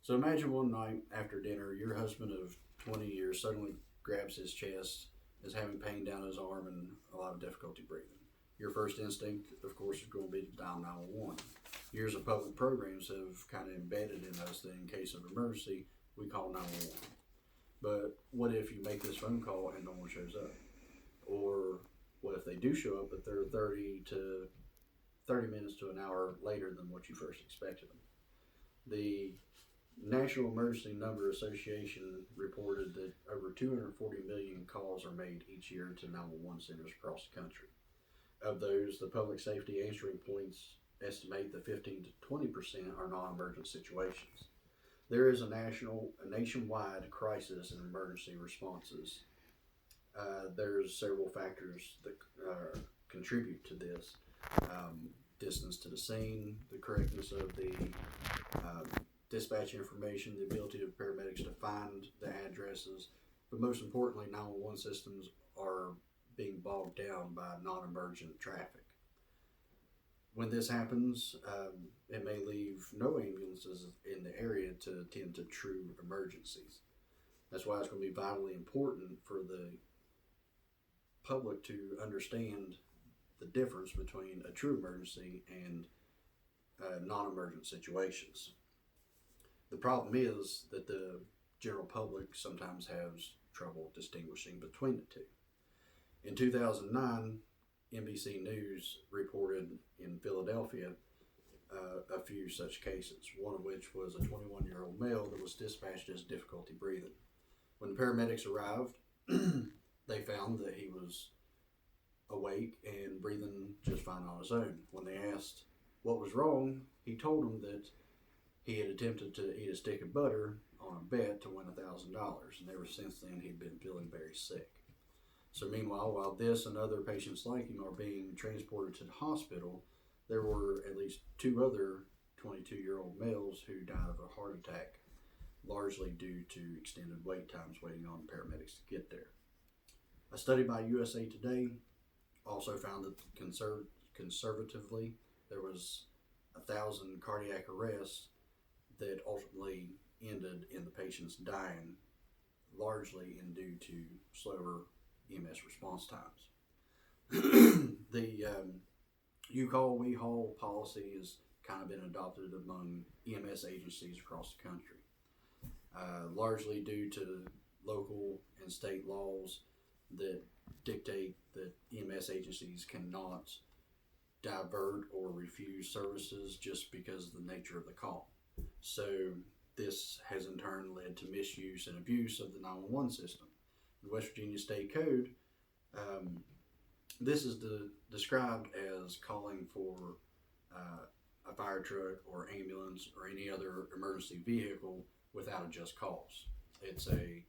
So imagine one night after dinner, your husband of 20 years suddenly grabs his chest, is having pain down his arm and a lot of difficulty breathing. Your first instinct, of course, is going to be to dial 911. Years of public programs have kind of embedded in us that in case of emergency, we call 911. But what if you make this phone call and no one shows up? Or what if they do show up, but they're 30 minutes to an hour later than what you first expected them? The National Emergency Number Association reported that over 240 million calls are made each year to 911 centers across the country. Of those, the public safety answering points estimate that 15 to 20% are non-emergent situations. There is a nationwide crisis in emergency responses. There's several factors that contribute to this. Distance to the scene, the correctness of the dispatch information, the ability of paramedics to find the addresses, but most importantly, 911 systems are being bogged down by non-emergent traffic. When this happens, it may leave no ambulances in the area to attend to true emergencies. That's why it's going to be vitally important for the public to understand the difference between a true emergency and non-emergent situations. The problem is that the general public sometimes has trouble distinguishing between the two. In 2009, NBC News reported in Philadelphia a few such cases, one of which was a 21-year-old male that was dispatched as difficulty breathing. When the paramedics arrived, they found that he was awake and breathing just fine on his own. When they asked what was wrong, he told them that he had attempted to eat a stick of butter on a bet to win $1,000, and ever since then he'd been feeling very sick. So meanwhile, while this and other patients like him are being transported to the hospital, there were at least two other 22-year-old males who died of a heart attack, largely due to extended wait times waiting on paramedics to get there. A study by USA Today also found that conservatively there was 1,000 cardiac arrests that ultimately ended in the patients dying, largely due to slower EMS response times. The you call, we haul policy has kind of been adopted among EMS agencies across the country, largely due to local and state laws that dictate that EMS agencies cannot divert or refuse services just because of the nature of the call. So this has in turn led to misuse and abuse of the 911 system. The West Virginia State Code, this is described as calling for a fire truck or ambulance or any other emergency vehicle without a just cause. It's a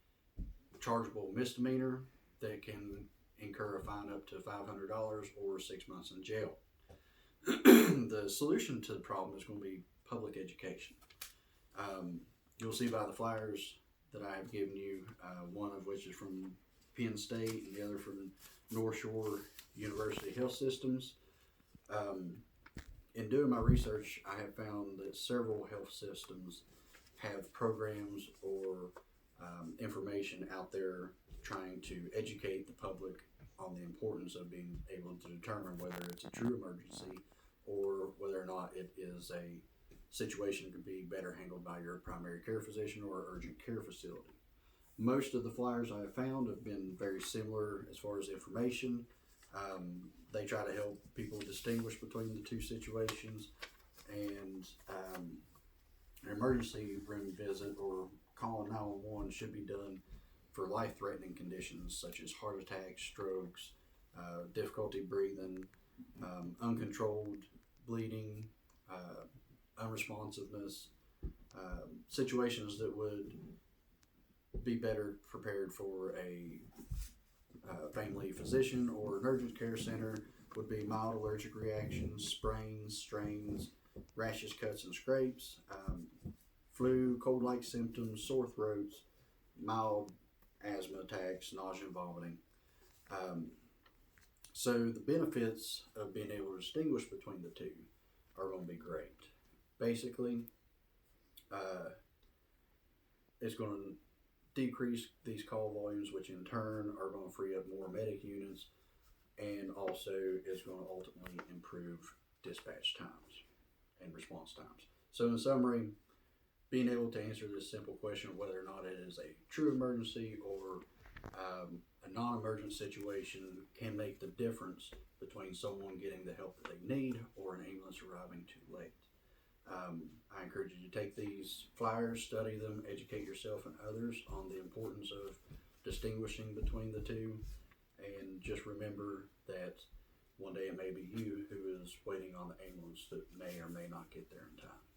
chargeable misdemeanor that can incur a fine up to $500 or 6 months in jail. The solution to the problem is going to be public education. You'll see by the flyers that I have given you, one of which is from Penn State and the other from North Shore University Health Systems. In doing my research, I have found that several health systems have programs or information out there trying to educate the public on the importance of being able to determine whether it's a true emergency or whether or not it is a situation that could be better handled by your primary care physician or urgent care facility. Most of the flyers I have found have been very similar as far as information. They try to help people distinguish between the two situations, and an emergency room visit or calling 911 should be done for life-threatening conditions such as heart attacks, strokes, difficulty breathing, uncontrolled bleeding, unresponsiveness, situations that would be better prepared for a family physician or an urgent care center would be mild allergic reactions, sprains, strains, rashes, cuts, and scrapes, flu, cold-like symptoms, sore throats, mild asthma attacks, nausea and vomiting. So the benefits of being able to distinguish between the two are going to be great. Basically, It's going to decrease these call volumes, which in turn are going to free up more medic units, and also is going to ultimately improve dispatch times and response times. So in summary, being able to answer this simple question of whether or not it is a true emergency or a non-emergent situation can make the difference between someone getting the help that they need or an ambulance arriving too late. I encourage you to take these flyers, study them, educate yourself and others on the importance of distinguishing between the two, and just remember that one day it may be you who is waiting on the ambulance that may or may not get there in time.